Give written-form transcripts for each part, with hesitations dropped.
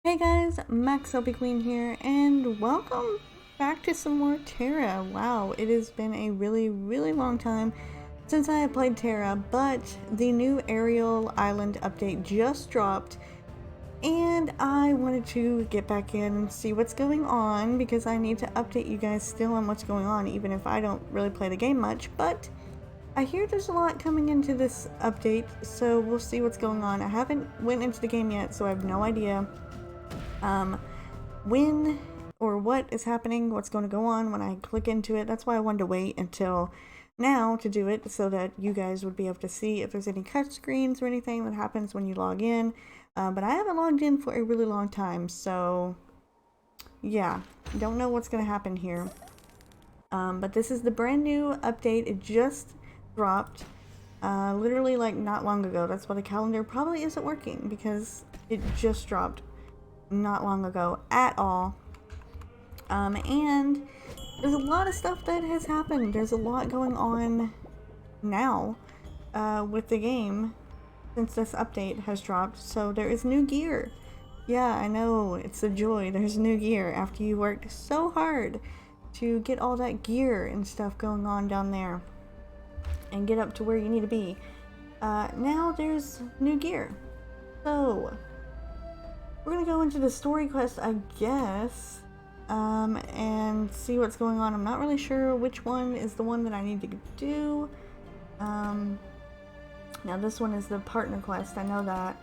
Hey guys, MaxLPQueen here, and welcome back to some more TERA. Wow, it has been a really long time since I have played TERA, but the new Aerial Island update just dropped, and I wanted to get back in and see what's going on, because I need to update you guys still on what's going on, even if I don't really play the game much, but I hear there's a lot coming into this update, so we'll see what's going on. I haven't went into the game yet, so I have no idea when or what is happening, what's going to go on when I click into it. That's why I wanted to wait until now to do it, so that you guys would be able to see if there's any cut screens or anything that happens when you log in. But I haven't logged in for a really long time, so yeah, don't know what's going to happen here. But this is the brand new update. It just dropped literally like not long ago. That's why the calendar probably isn't working, because it just dropped not long ago at all. And there's a lot of stuff that has happened. There's a lot going on now with the game since this update has dropped. So there is new gear. Yeah, I know, it's a joy. There's new gear after you worked so hard to get all that gear and stuff going on down there and get up to where you need to be. Now there's new gear. So we're gonna go into the story quest, I guess, and see what's going on. I'm not really sure which one is the one that I need to do. Now this one is the partner quest, I know that.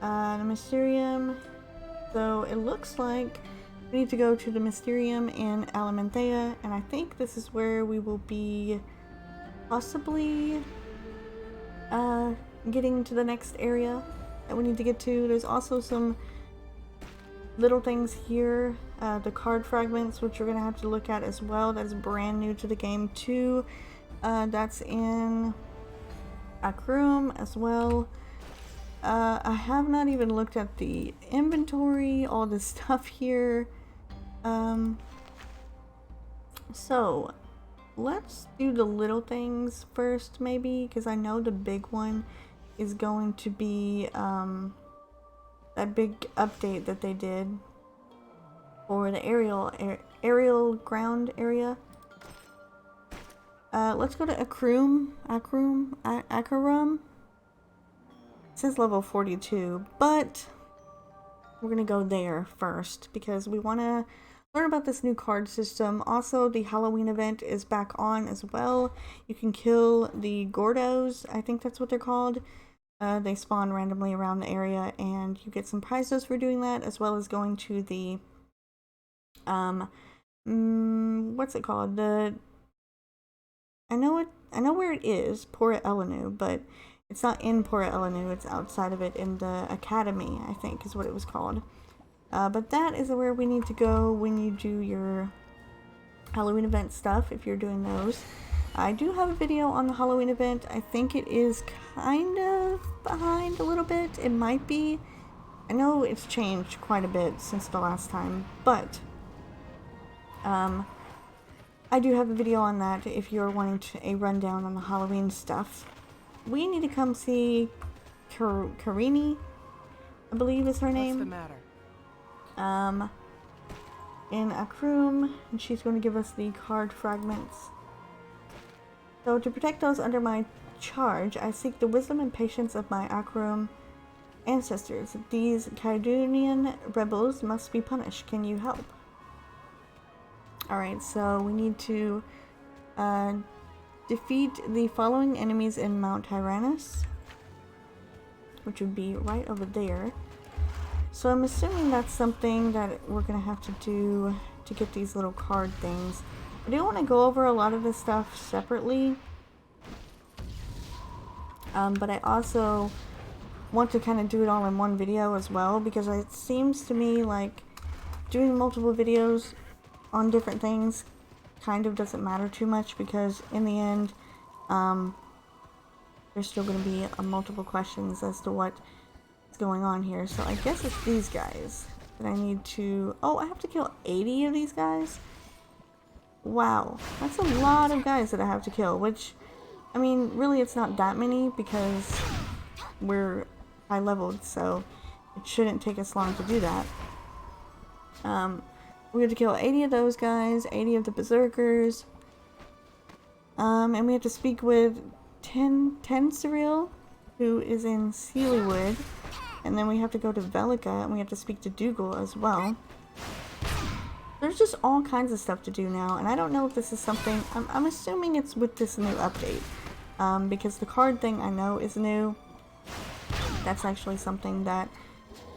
The Mysterium, so it looks like we need to go to the Mysterium in Alimenthea, and I think this is where we will be possibly getting to the next area that we need to get to. There's also some little things here, the card fragments, which you're gonna have to look at as well. That's brand new to the game too. That's in Akrum as well. I have not even looked at the inventory, all the stuff here. So let's do the little things first, maybe, because I know the big one is going to be that big update that they did for the aerial ground area. Let's go to Akrum. It says level 42, but we're gonna go there first because we want to learn about this new card system. Also, the Halloween event is back on as well. You can kill the Gordos, I think that's what they're called. They spawn randomly around the area, and you get some prizes for doing that, as well as going to the what's it called? I know where it is, Pora Elenu, but it's not in Pora Elenu, it's outside of it in the academy, I think is what it was called. But that is where we need to go when you do your Halloween event stuff, if you're doing those. I do have a video on the Halloween event. I think it is kind of behind a little bit. It might be. I know it's changed quite a bit since the last time, but I do have a video on that if you're wanting a rundown on the Halloween stuff. We need to come see Karini, I believe is her name. What's the matter? In Akrum, and she's going to give us the card fragments. So to protect those under my charge, I seek the wisdom and patience of my Akrum ancestors. These Caledonian rebels must be punished. Can you help? Alright, so we need to defeat the following enemies in Mount Tyrannus, which would be right over there. So I'm assuming that's something that we're going to have to do to get these little card things. I do want to go over a lot of this stuff separately, but I also want to kind of do it all in one video as well, because it seems to me like doing multiple videos on different things kind of doesn't matter too much, because in the end there's still going to be multiple questions as to what is going on here. So I guess it's these guys that I need to... Oh, I have to kill 80 of these guys? Wow, that's a lot of guys that I have to kill, which, I mean, really it's not that many because we're high leveled, so it shouldn't take us long to do that. We have to kill 80 of those guys, 80 of the berserkers. And we have to speak with 10 Cyril, who is in Sealywood. And then we have to go to Velica, and we have to speak to Dougal as well. There's just all kinds of stuff to do now, and I don't know if this is something... I'm assuming it's with this new update. Because the card thing I know is new. That's actually something that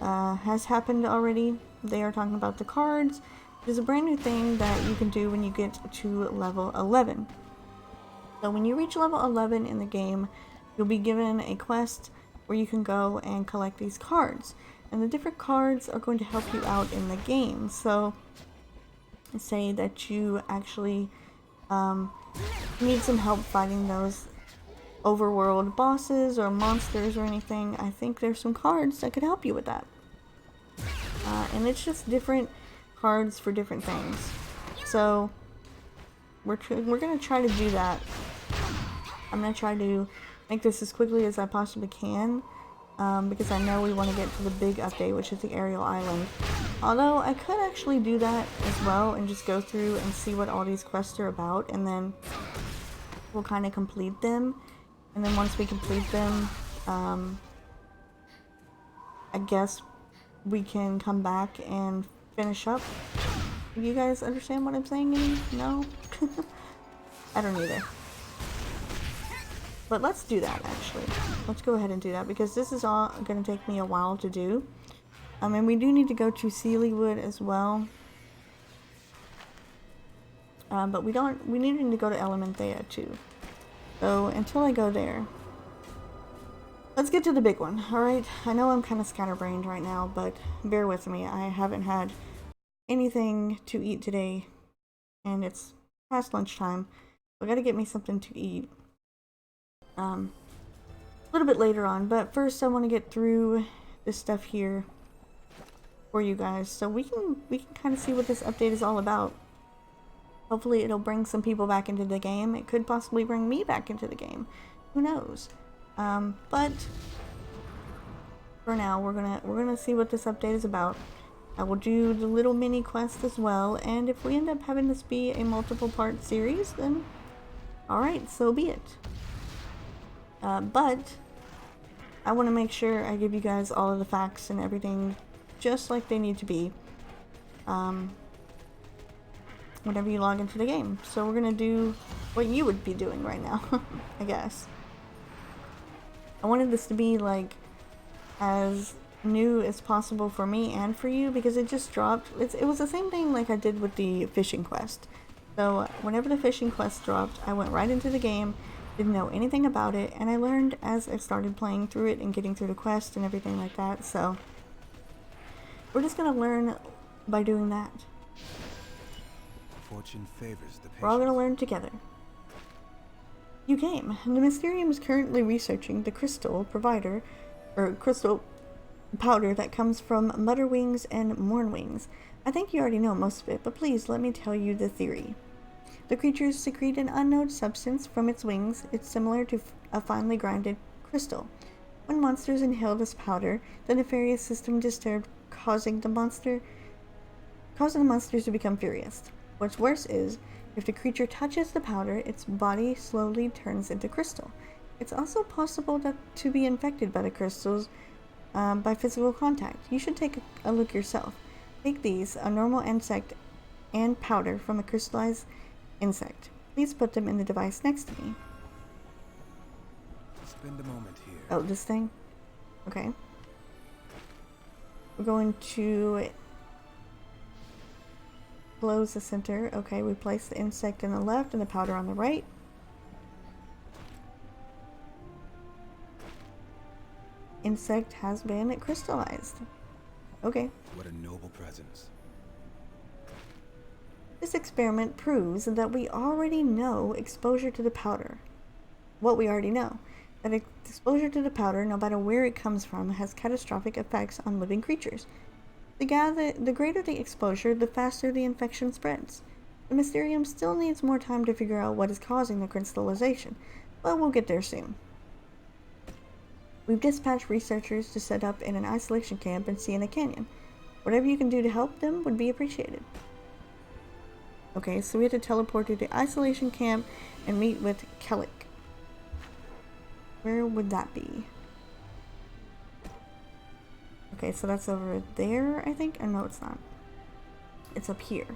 has happened already. They are talking about the cards. There's a brand new thing that you can do when you get to level 11. So when you reach level 11 in the game, you'll be given a quest where you can go and collect these cards. And the different cards are going to help you out in the game. So, say that you actually need some help fighting those overworld bosses or monsters or anything. I think there's some cards that could help you with that. And it's just different cards for different things. So, we're going to try to do that. I'm going to try to make this as quickly as I possibly can, because I know we want to get to the big update, which is the Aerial Island. Although I could actually do that as well and just go through and see what all these quests are about, and then we'll kind of complete them. And then once we complete them, I guess we can come back and finish up. You guys understand what I'm saying? No? I don't either. But let's do that, actually. Let's go ahead and do that, because this is all going to take me a while to do. And we do need to go to Sealywood as well. But we need to go to Elementhea too. So until I go there, let's get to the big one, alright? I know I'm kind of scatterbrained right now, but bear with me. I haven't had anything to eat today, and it's past lunchtime. So I gotta get me something to eat. A little bit later on, but first I want to get through this stuff here for you guys, so we can kind of see what this update is all about. Hopefully it'll bring some people back into the game. It could possibly bring me back into the game. Who knows? But for now, we're gonna see what this update is about. I will do the little mini quest as well, and if we end up having this be a multiple part series, then alright, so be it. But I want to make sure I give you guys all of the facts and everything just like they need to be whenever you log into the game. So we're gonna do what you would be doing right now, I guess. I wanted this to be like as new as possible for me and for you, because it just dropped. It was the same thing like I did with the fishing quest. So whenever the fishing quest dropped, I went right into the game, didn't know anything about it, and I learned as I started playing through it and getting through the quest and everything like that. So we're just gonna learn by doing that. Fortune favors the patient. We're all gonna learn together. You came. The Mysterium is currently researching the crystal provider, or crystal powder that comes from Mutterwings and Mournwings. I think you already know most of it, but please let me tell you the theory. The creatures secrete an unknown substance from its wings. It's similar to a finely grinded crystal. When monsters inhale this powder, the nefarious system disturbed, causing the monsters to become furious. What's worse is, if the creature touches the powder, its body slowly turns into crystal. It's also possible to be infected by the crystals by physical contact. You should take a look yourself. Take these, a normal insect and powder from a crystallized insect. Please put them in the device next to me. Spend a moment here. Oh, this thing? Okay. We're going to close the center. Okay, we place the insect on the left and the powder on the right. Insect has been crystallized. Okay. What a noble presence. This experiment proves that we already know exposure to the powder. What we already know. That exposure to the powder, no matter where it comes from, has catastrophic effects on living creatures. The greater the exposure, the faster the infection spreads. The Mysterium still needs more time to figure out what is causing the crystallization, but we'll get there soon. We've dispatched researchers to set up in an isolation camp in Sienna Canyon. Whatever you can do to help them would be appreciated. Okay, so we had to teleport to the isolation camp and meet with Kellic. Where would that be? Okay, so that's over there, I think? Oh, no, it's not. It's up here.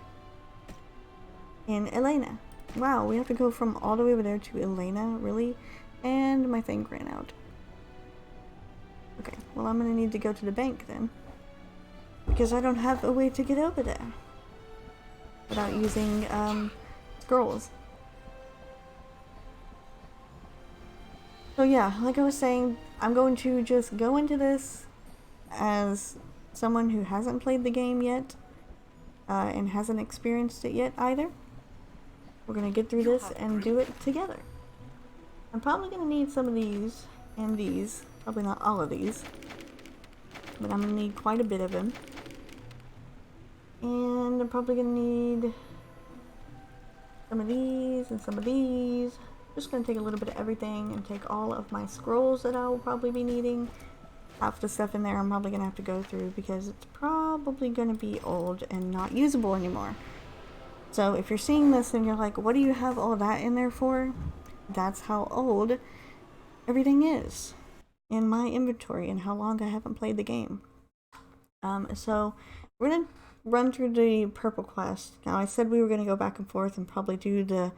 In Elena. Wow, we have to go from all the way over there to Elena, really? And my thing ran out. Okay, well, I'm gonna need to go to the bank then. Because I don't have a way to get over there. Without using, scrolls. So yeah, like I was saying, I'm going to just go into this as someone who hasn't played the game yet, and hasn't experienced it yet either. We're gonna get through this and do it together. I'm probably gonna need some of these and these. Probably not all of these. But I'm gonna need quite a bit of them. And I'm probably gonna need some of these and some of these. Just gonna take a little bit of everything and take all of my scrolls that I will probably be needing. Half the stuff in there I'm probably gonna have to go through because it's probably gonna be old and not usable anymore. So if you're seeing this and you're like, what do you have all that in there for? That's how old everything is in my inventory and how long I haven't played the game. So we're gonna run through the purple quest. Now I said we were gonna go back and forth and probably do the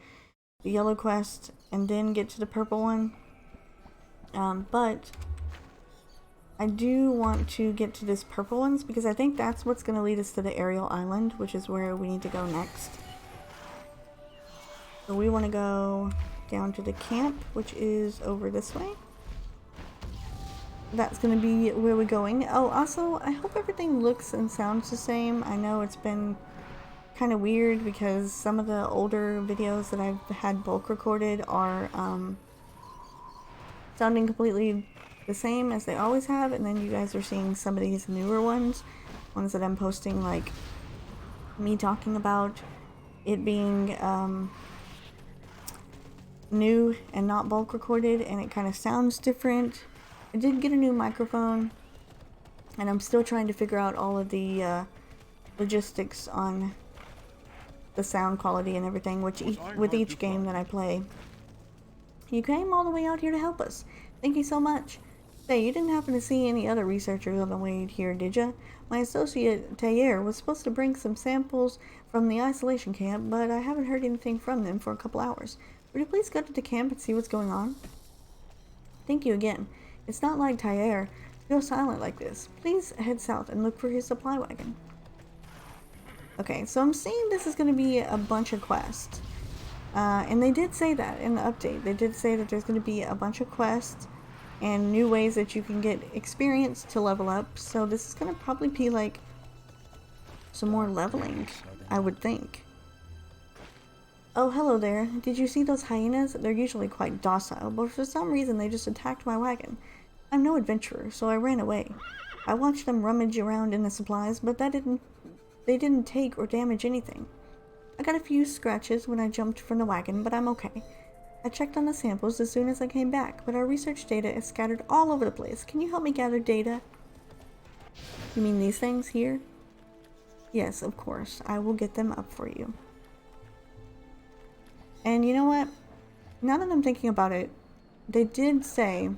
yellow quest and then get to the purple one. But I do want to get to this purple ones because I think that's what's going to lead us to the Aerial Island, which is where we need to go next. So we want to go down to the camp, which is over this way. That's going to be where we're going. Oh, also, I hope everything looks and sounds the same. I know it's been kind of weird because some of the older videos that I've had bulk recorded are sounding completely the same as they always have, and then you guys are seeing some of these newer ones that I'm posting, like me talking about it being new and not bulk recorded, and it kind of sounds different. I did get a new microphone, and I'm still trying to figure out all of the logistics on the sound quality and everything, which with each game that I play. You came all the way out here to help us. Thank you so much. Say, you didn't happen to see any other researchers on the way here, did ya? My associate, TERA, was supposed to bring some samples from the isolation camp, but I haven't heard anything from them for a couple hours. Would you please go to the camp and see what's going on? Thank you again. It's not like TERA to go silent like this. Please head south and look for his supply wagon. Okay, so I'm seeing this is going to be a bunch of quests. And they did say that in the update. They did say that there's going to be a bunch of quests and new ways that you can get experience to level up. So this is going to probably be like some more leveling, I would think. Oh, hello there. Did you see those hyenas? They're usually quite docile, but for some reason they just attacked my wagon. I'm no adventurer, so I ran away. I watched them rummage around in the supplies, but they didn't take or damage anything. I got a few scratches when I jumped from the wagon, but I'm okay. I checked on the samples as soon as I came back, but our research data is scattered all over the place. Can you help me gather data? You mean these things here? Yes, of course. I will get them up for you. And you know what? Now that I'm thinking about it, they did say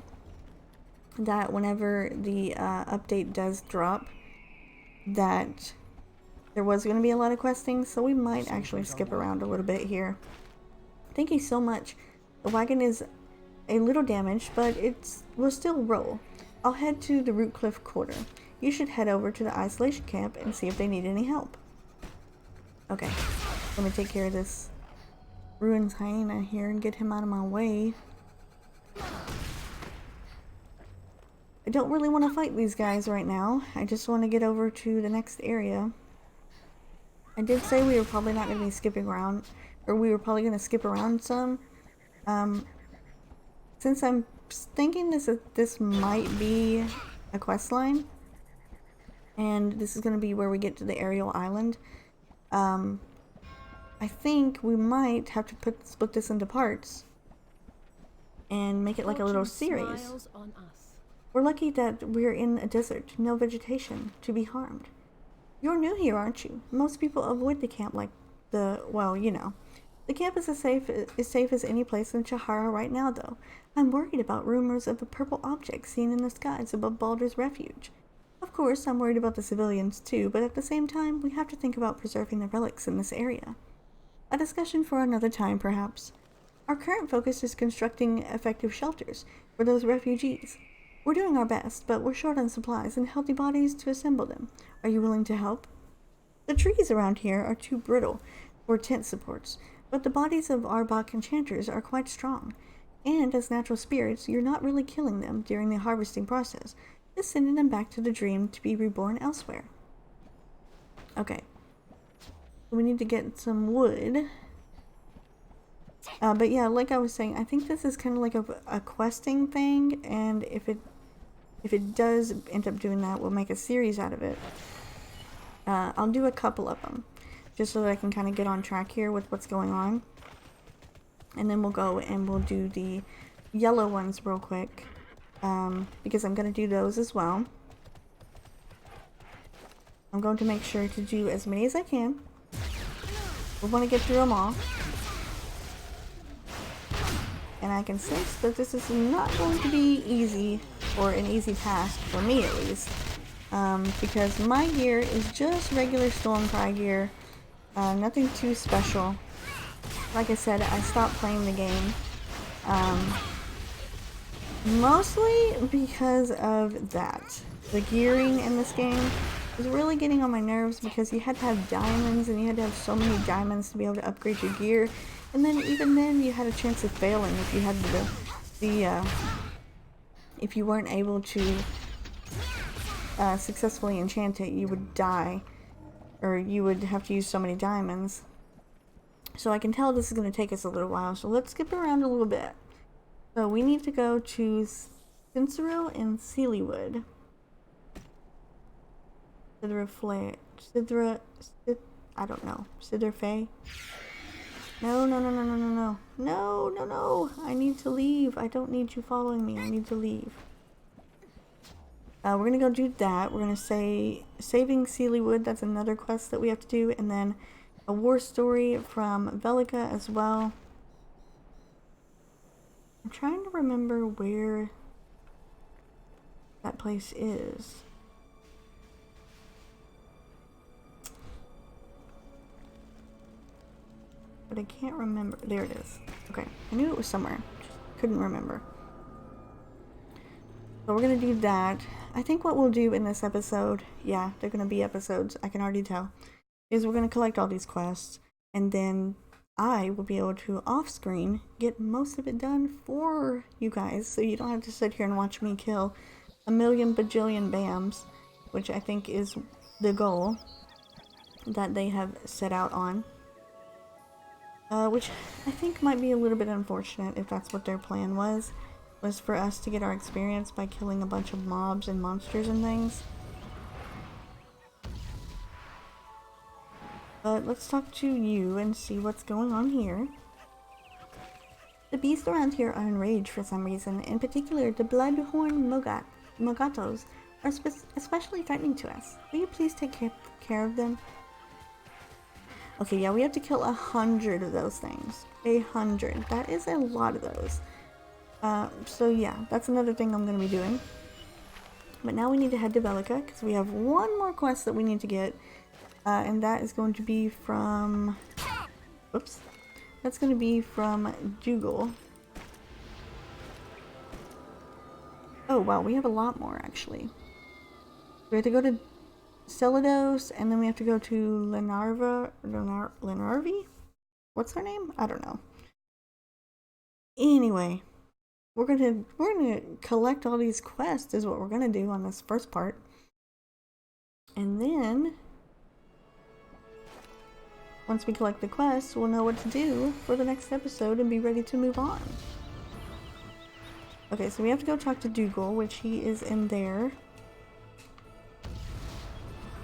that whenever the update does drop, that there was going to be a lot of questing, so we might actually skip around a little bit here. Thank you so much. The wagon is a little damaged, but will still roll. I'll head to the Root Cliff Quarter. You should head over to the isolation camp and see if they need any help. Okay, let me take care of this ruins hyena here and get him out of my way. I don't really want to fight these guys right now. I just want to get over to the next area. I did say we were probably not going to be skipping around, or we were probably going to skip around some. Since I'm thinking this might be a quest line, and this is going to be where we get to the Aerial Island, I think we might have to split this into parts and make it like a little series. On us. We're lucky that we're in a desert, no vegetation to be harmed. You're new here, aren't you? Most people avoid the camp like well, you know. The camp is as safe as any place in Chahara right now, though. I'm worried about rumors of a purple object seen in the skies above Baldur's Refuge. Of course, I'm worried about the civilians too, but at the same time, we have to think about preserving the relics in this area. A discussion for another time, perhaps. Our current focus is constructing effective shelters for those refugees. We're doing our best, but we're short on supplies and healthy bodies to assemble them. Are you willing to help? The trees around here are too brittle for tent supports, but the bodies of Arbok enchanters are quite strong. And as natural spirits, you're not really killing them during the harvesting process, just sending them back to the dream to be reborn elsewhere. Okay. We need to get some wood. But yeah, like I was saying, I think this is kind of like a questing thing, and if it does end up doing that, we'll make a series out of it. I'll do a couple of them, just so that I can kind of get on track here with what's going on. And then we'll go and we'll do the yellow ones real quick, because I'm going to do those as well. I'm going to make sure to do as many as I can. We want to get through them all. And I can sense that this is not going to be easy, or an easy task, for me at least. Because my gear is just regular Stormcry gear. Nothing too special. Like I said, I stopped playing the game. Mostly because of that. The gearing in this game was really getting on my nerves, because you had to have diamonds, and you had to have so many diamonds to be able to upgrade your gear. And then even then you had a chance of failing if you had if you weren't able to successfully enchant it, you would die, or you would have to use so many diamonds. So I can tell this is going to take us a little while, so let's skip around a little bit. So we need to go to Cincero and Sealywood. I don't know. Sidra No. No. I need to leave. I don't need you following me. I need to leave. We're going to go do that. We're going to say Saving Sealywood. That's another quest that we have to do. And then a war story from Velica as well. I'm trying to remember where that place is. But I can't remember. There it is. Okay, I knew it was somewhere. Couldn't remember. So we're gonna do that. I think what we'll do in this episode, yeah, they're gonna be episodes, I can already tell, is we're gonna collect all these quests, and then I will be able to, off-screen, get most of it done for you guys, so you don't have to sit here and watch me kill a million bajillion BAMs, which I think is the goal that they have set out on. Which I think might be a little bit unfortunate if that's what their plan was for us to get our experience by killing a bunch of mobs and monsters and things. But let's talk to you and see what's going on here. The beasts around here are enraged for some reason. In particular, the bloodhorn mogatos are especially threatening to us. Will you please take care of them? Okay, yeah, we have to kill 100 of those things. 100. That is a lot of those. So yeah, that's another thing I'm going to be doing. But now we need to head to Velica, because we have one more quest that we need to get. And that is going to be from... Whoops. That's going to be from Dougal. Oh, wow, we have a lot more, actually. We have to go to Celados, and then we have to go to Lenarvi? What's her name? I don't know. Anyway, we're gonna collect all these quests is what we're gonna do on this first part. And then once we collect the quests, we'll know what to do for the next episode and be ready to move on. Okay, so we have to go talk to Dougal, which he is in there.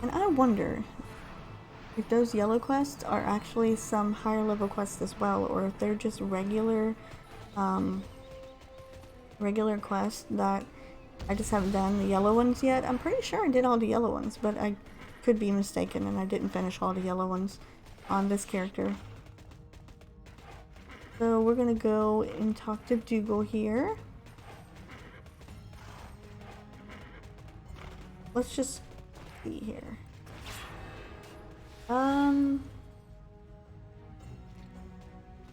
And I wonder if those yellow quests are actually some higher level quests as well, or if they're just regular quests that I just haven't done the yellow ones yet. I'm pretty sure I did all the yellow ones, but I could be mistaken and I didn't finish all the yellow ones on this character. So we're gonna go and talk to Dougal here. Let's just see here.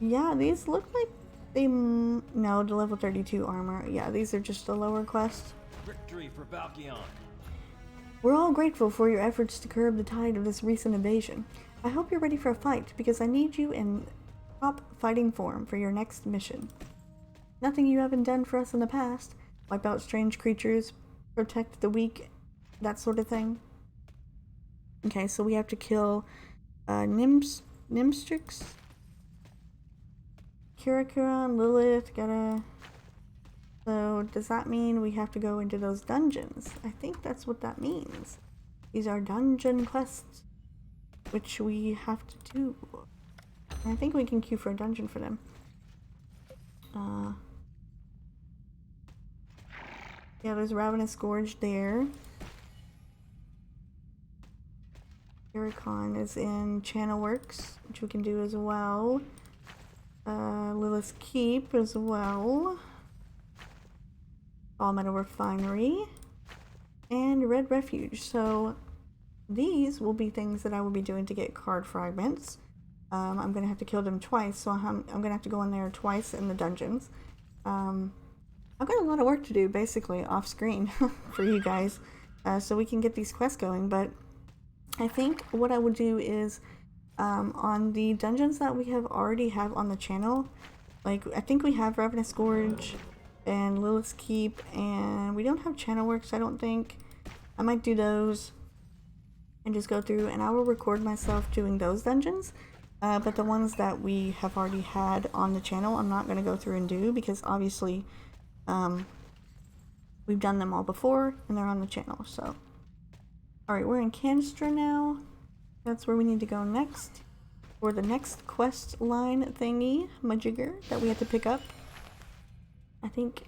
Yeah, these look like they... No, the level 32 armor. Yeah, these are just the lower quests. Victory for Valkion. We're all grateful for your efforts to curb the tide of this recent invasion. I hope you're ready for a fight, because I need you in top fighting form for your next mission. Nothing you haven't done for us in the past. Wipe out strange creatures, protect the weak, that sort of thing. Okay, so we have to kill Nimstrix, Kirakuran, Lilith, So does that mean we have to go into those dungeons? I think that's what that means. These are dungeon quests, which we have to do. And I think we can queue for a dungeon for them. Yeah, there's Ravenous Gorge there. Ericon is in Channel Works, which we can do as well. Lilith's Keep as well. All Metal Refinery. And Red Refuge. So these will be things that I will be doing to get card fragments. I'm going to have to kill them twice, so I'm going to have to go in there twice in the dungeons. I've got a lot of work to do, basically, off screen for you guys, so we can get these quests going, but I think what I would do is, on the dungeons that we already have on the channel, like, I think we have Ravenous Gorge and Lilith's Keep, and we don't have Channel Works, I don't think. I might do those and just go through, and I will record myself doing those dungeons. But the ones that we have already had on the channel, I'm not going to go through and do, because obviously we've done them all before and they're on the channel. So, alright, we're in Canstra now. That's where we need to go next for the next quest line thingy, majigger, that we have to pick up. I think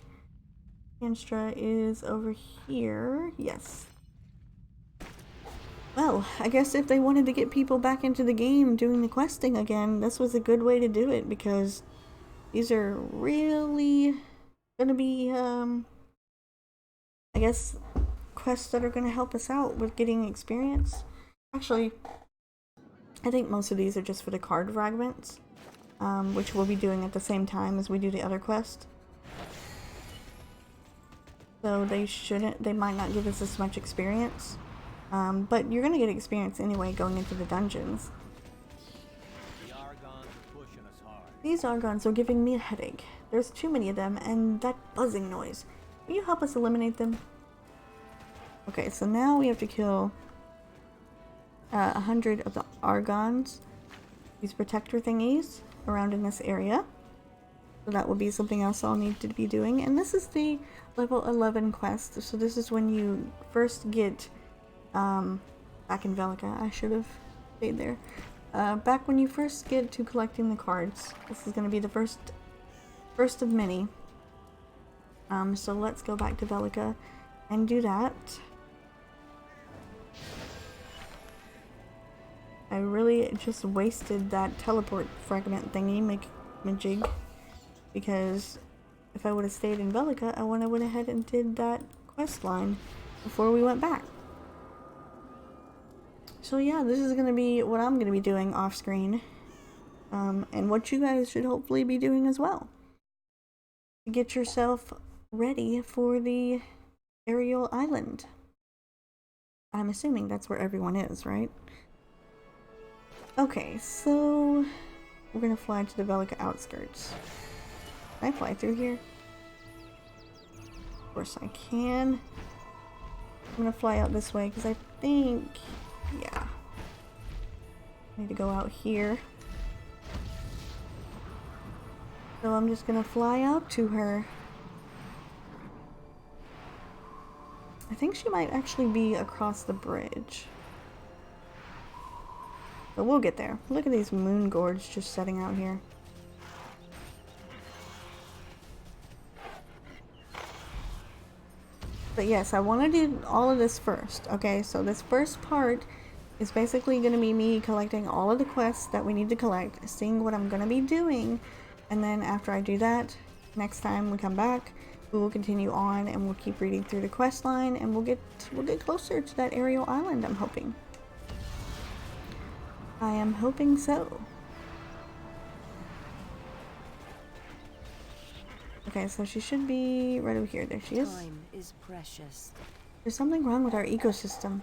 Canstra is over here. Yes. Well, I guess if they wanted to get people back into the game doing the questing again, this was a good way to do it, because these are really gonna be, I guess, quests that are gonna help us out with getting experience. Actually, I think most of these are just for the card fragments, which we'll be doing at the same time as we do the other quest. So they might not give us as much experience. But you're gonna get experience anyway going into the dungeons. The Argons are pushing us hard. These Argons are giving me a headache. There's too many of them, and that buzzing noise. Will you help us eliminate them? Okay, so now we have to kill 100 of the Argons, these protector thingies, around in this area. So that will be something else I'll need to be doing. And this is the level 11 quest. So this is when you first get... back in Velica, I should have stayed there. Back when you first get to collecting the cards, this is going to be the first of many. So let's go back to Velica and do that. I really just wasted that teleport fragment thingy, majig, because if I would have stayed in Velica, I went ahead and did that quest line before we went back. So yeah, this is going to be what I'm going to be doing off screen, and what you guys should hopefully be doing as well. To get yourself ready for the Aerial Island. I'm assuming that's where everyone is, right? Okay, so we're going to fly to the Velica outskirts. Can I fly through here? Of course I can. I'm going to fly out this way because I think... yeah. I need to go out here. So I'm just gonna fly out to her. I think she might actually be across the bridge. But we'll get there. Look at these moon gourds just setting out here. But yes, I want to do all of this first. Okay, so this first part is basically going to be me collecting all of the quests that we need to collect, seeing what I'm going to be doing, and then after I do that, next time we come back, we will continue on and we'll keep reading through the quest line, and we'll get closer to that aerial island. I'm hoping. I am hoping so. Okay, so she should be right over here. There she is. Time is precious. There's something wrong with our ecosystem.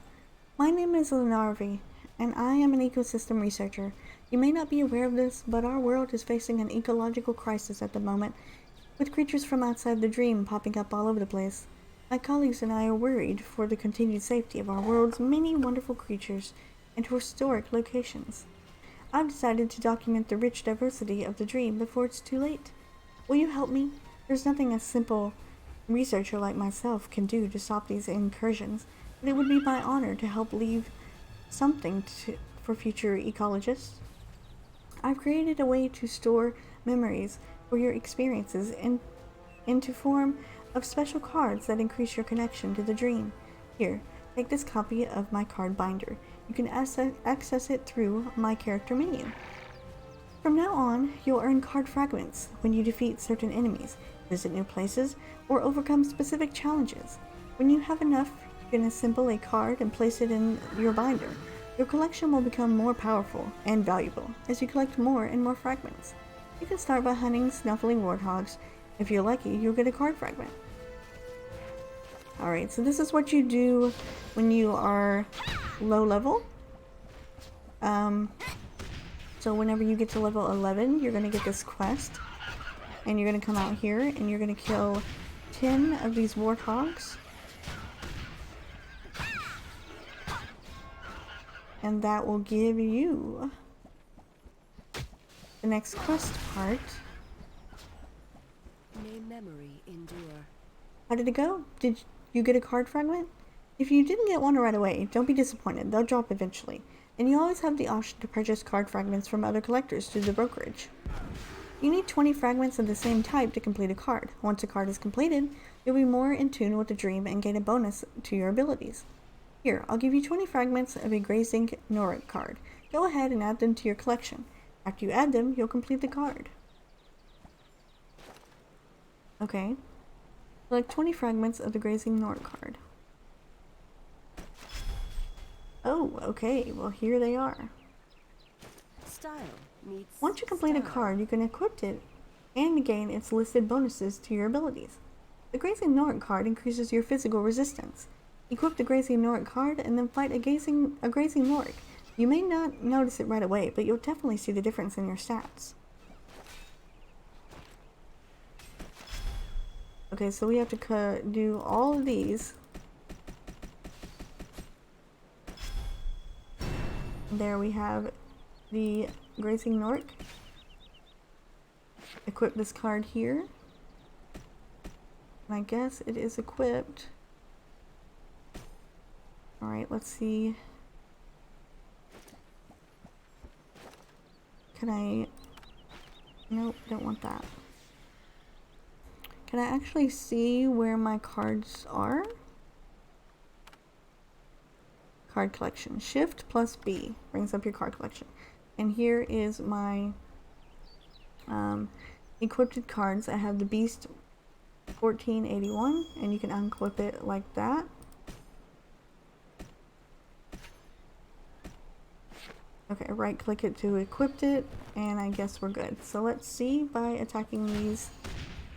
My name is Lenarvi, and I am an ecosystem researcher. You may not be aware of this, but our world is facing an ecological crisis at the moment, with creatures from outside the dream popping up all over the place. My colleagues and I are worried for the continued safety of our world's many wonderful creatures and historic locations. I've decided to document the rich diversity of the dream before it's too late. Will you help me? There's nothing a simple researcher like myself can do to stop these incursions, but it would be my honor to help leave something for future ecologists. I've created a way to store memories for your experiences into form of special cards that increase your connection to the dream. Here, take this copy of my card binder. You can access it through my character menu. From now on, you'll earn card fragments when you defeat certain enemies, visit new places, or overcome specific challenges. When you have enough, you can assemble a card and place it in your binder. Your collection will become more powerful and valuable as you collect more and more fragments. You can start by hunting snuffling warthogs. If you're lucky, you'll get a card fragment. Alright, so this is what you do when you are low level. So whenever you get to level 11, you're going to get this quest. And you're going to come out here and you're going to kill 10 of these warthogs. And that will give you the next quest part. May memory endure. How did it go? Did you get a card fragment? If you didn't get one right away, don't be disappointed. They'll drop eventually. And you always have the option to purchase card fragments from other collectors through the brokerage. You need 20 fragments of the same type to complete a card. Once a card is completed, you'll be more in tune with the dream and gain a bonus to your abilities. Here, I'll give you 20 fragments of a Grazing Noric card. Go ahead and add them to your collection. After you add them, you'll complete the card. Okay. Select 20 fragments of the Grazing Noric card. Oh, okay. Well, here they are. Style meets Once you complete a style. card, you can equip it and gain its listed bonuses to your abilities. The Grazing Noric card increases your physical resistance. Equip the Grazing Noric card and then fight a grazing Noric. You may not notice it right away, but you'll definitely see the difference in your stats. Okay, so we have to do all of these. There we have the Grazing Noric. Equip this card here. And I guess it is equipped. Alright, let's see. Can I... Nope, don't want that. Can I actually see where my cards are? Card collection. Shift plus B brings up your card collection. And here is my equipped cards. I have the Beast 1481, and you can unclip it like that. Okay, right click it to equip it, and I guess we're good. So let's see by attacking these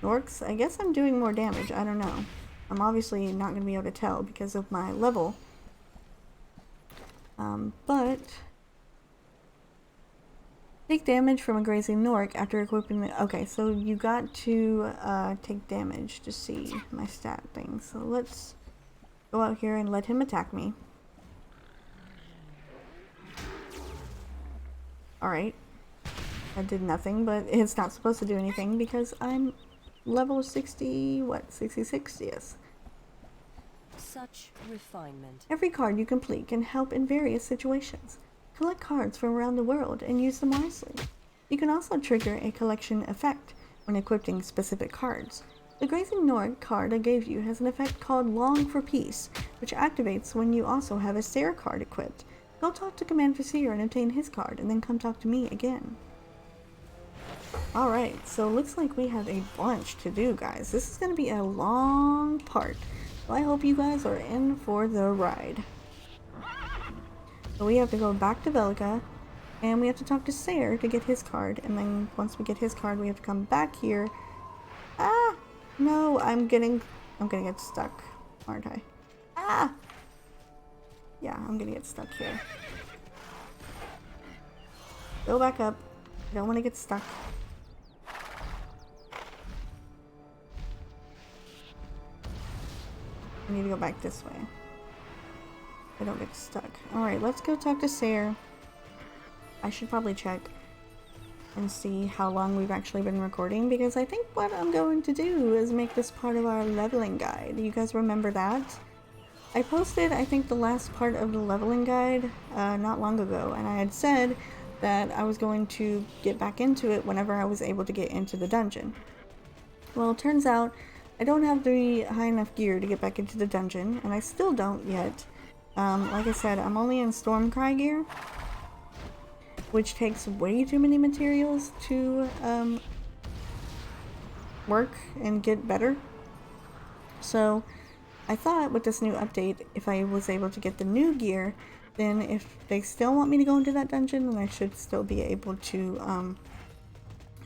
Norks. I guess I'm doing more damage. I don't know. I'm obviously not going to be able to tell because of my level. But take damage from a Grazing Noric after equipping the... Okay, so you got to take damage to see my stat thing. So let's go out here and let him attack me. Alright. That did nothing, but it's not supposed to do anything because I'm level 60... what? 66? Yes. Such refinement. Every card you complete can help in various situations. Collect cards from around the world and use them wisely. You can also trigger a collection effect when equipping specific cards. The Grazing Norg card I gave you has an effect called Long for Peace, which activates when you also have a Seer card equipped. Go talk to Commander Seer and obtain his card, and then come talk to me again. Alright, so looks like we have a bunch to do, guys. This is going to be a long part, so I hope you guys are in for the ride. So we have to go back to Velica, and we have to talk to Seer to get his card, and then once we get his card, we have to come back here. Ah! No, I'm gonna get stuck, aren't I? Ah! Yeah, I'm gonna get stuck here. Go back up. I don't want to get stuck. I need to go back this way. I don't get stuck. Alright, let's go talk to Seer. I should probably check and see how long we've actually been recording, because I think what I'm going to do is make this part of our leveling guide. You guys remember that? I posted, I think, the last part of the leveling guide not long ago, and I had said that I was going to get back into it whenever I was able to get into the dungeon. Well, it turns out I don't have the high enough gear to get back into the dungeon, and I still don't yet. Like I said, I'm only in Stormcry gear, which takes way too many materials to work and get better. So I thought with this new update, if I was able to get the new gear, then if they still want me to go into that dungeon, then I should still be able to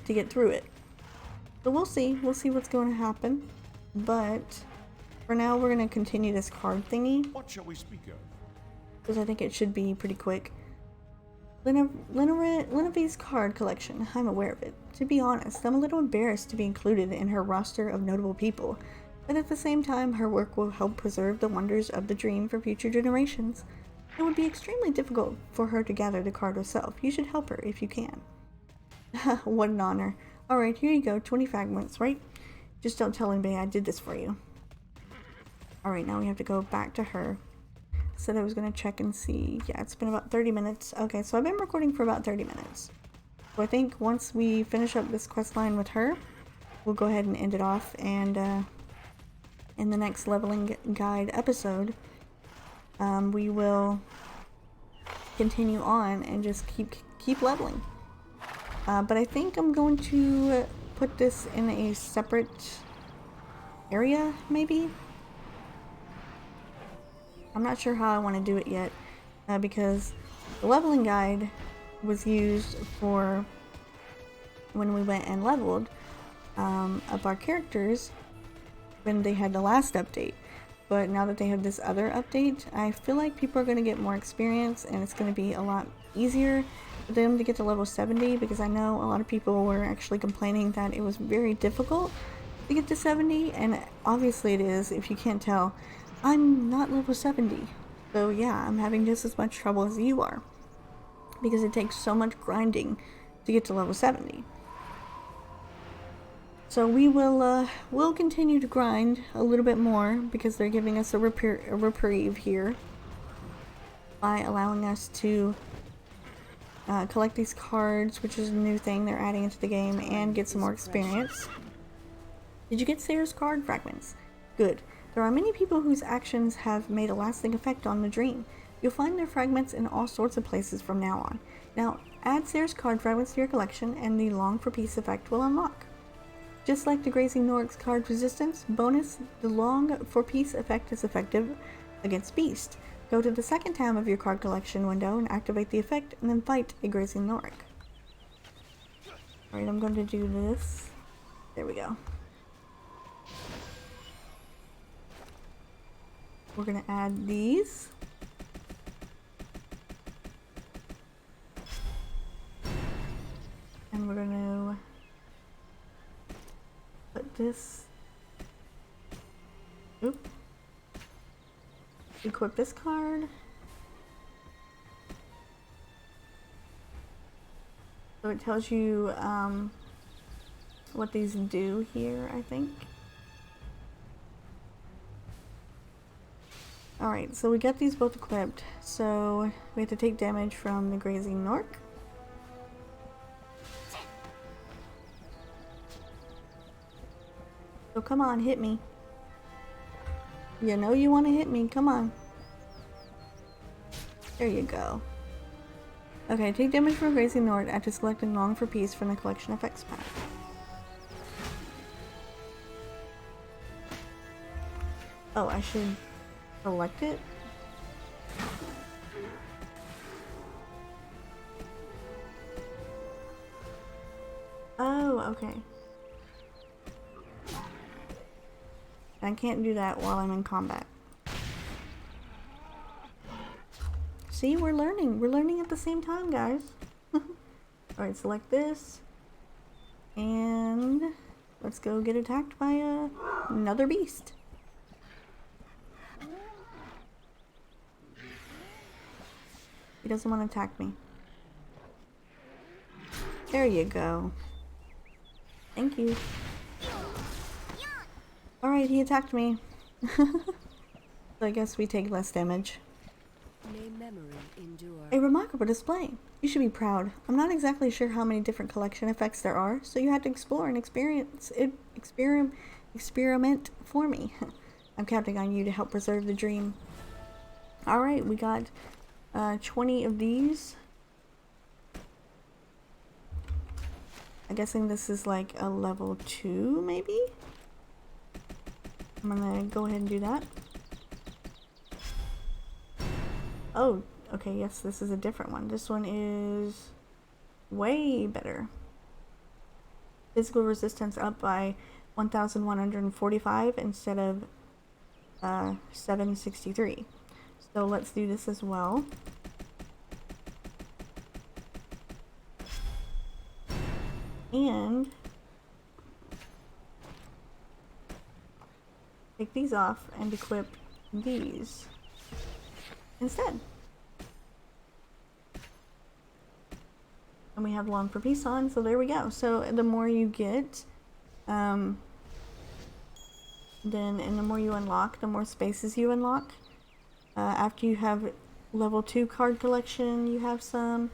get through it. So we'll see what's going to happen. But for now, we're going to continue this card thingy. What shall we speak of? Because I think it should be pretty quick. Linnavee's card collection. I'm aware of it. To be honest, I'm a little embarrassed to be included in her roster of notable people. But at the same time, her work will help preserve the wonders of the dream for future generations. It would be extremely difficult for her to gather the card herself. You should help her if you can. What an honor. Alright, here you go. 20 fragments, right? Just don't tell anybody I did this for you. Alright, now we have to go back to her. Said I was going to check and see. Yeah, it's been about 30 minutes. Okay, so I've been recording for about 30 minutes. So I think once we finish up this quest line with her, we'll go ahead and end it off. And in the next leveling guide episode, we will continue on and just keep leveling. But I think I'm going to put this in a separate area, maybe? I'm not sure how I want to do it yet, because the leveling guide was used for when we went and leveled up our characters when they had the last update. But now that they have this other update, I feel like people are going to get more experience, and it's going to be a lot easier for them to get to level 70, because I know a lot of people were actually complaining that it was very difficult to get to 70, and obviously it is. If you can't tell, I'm not level 70, so yeah, I'm having just as much trouble as you are, because it takes so much grinding to get to level 70. So we will we'll continue to grind a little bit more, because they're giving us a reprieve here by allowing us to collect these cards, which is a new thing they're adding into the game, and get some more experience. Did you get Seer's card fragments? Good. There are many people whose actions have made a lasting effect on the dream. You'll find their fragments in all sorts of places from now on. Now, add Seer's card fragments to your collection, and the Long for Peace effect will unlock. Just like the Grazing Norg's card resistance bonus, the Long for Peace effect is effective against Beast. Go to the second tab of your card collection window and activate the effect, and then fight a Grazing Norg. Alright, I'm going to do this. There we go. We're going to add these. And we're going to put this. Oop. Equip this card. So it tells you what these do here, I think. Alright, so we got these both equipped, so we have to take damage from the Grazing Norg. So So come on, hit me. You know you want to hit me. Come on. There you go. Okay, take damage from grazing Nord after selecting Long for Peace from the collection effects pack. Oh, I should select it? Oh, okay. I can't do that while I'm in combat. See, we're learning. We're learning at the same time, guys. Alright, select this. And let's go get attacked by another beast. He doesn't want to attack me. There you go. Thank you. Alright, he attacked me. So I guess we take less damage. May memory endure. A remarkable display. You should be proud. I'm not exactly sure how many different collection effects there are, so you had to explore and experiment for me. I'm counting on you to help preserve the dream. Alright, we got 20 of these. I'm guessing this is like a level 2, maybe? I'm gonna go ahead and do that. Oh, okay, yes, this is a different one. This one is way better. Physical resistance up by 1,145 instead of 763. So let's do this as well. And take these off and equip these instead. And we have Long for Peace on, so there we go. So the more you get, and the more you unlock, the more spaces you unlock. After you have level 2 card collection, you have some,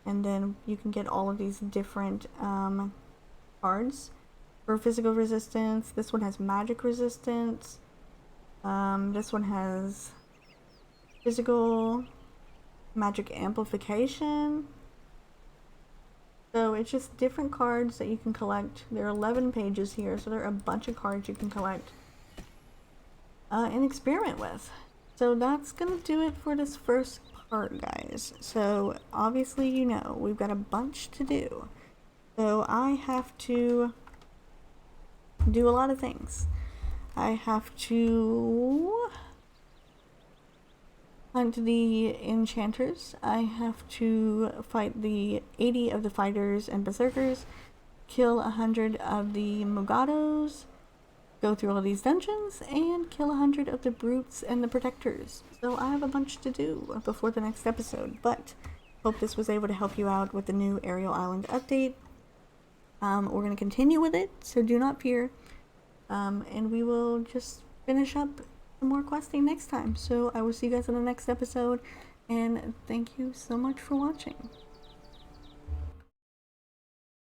and then you can get all of these different cards for physical resistance. This one has magic resistance. This one has physical magic amplification. So it's just different cards that you can collect. There are 11 pages here, so there are a bunch of cards you can collect and experiment with. So that's gonna do it for this first part, guys. So obviously, you know, we've got a bunch to do. So I have to do a lot of things. I have to hunt the enchanters. I have to fight the 80 of the fighters and berserkers, kill 100 of the mugados, go through all these dungeons, and kill 100 of the brutes and the protectors. So I have a bunch to do before the next episode, but hope this was able to help you out with the new Aerial Island update. We're going to continue with it, so do not fear. And we will just finish up some more questing next time. So I will see you guys in the next episode, and thank you so much for watching.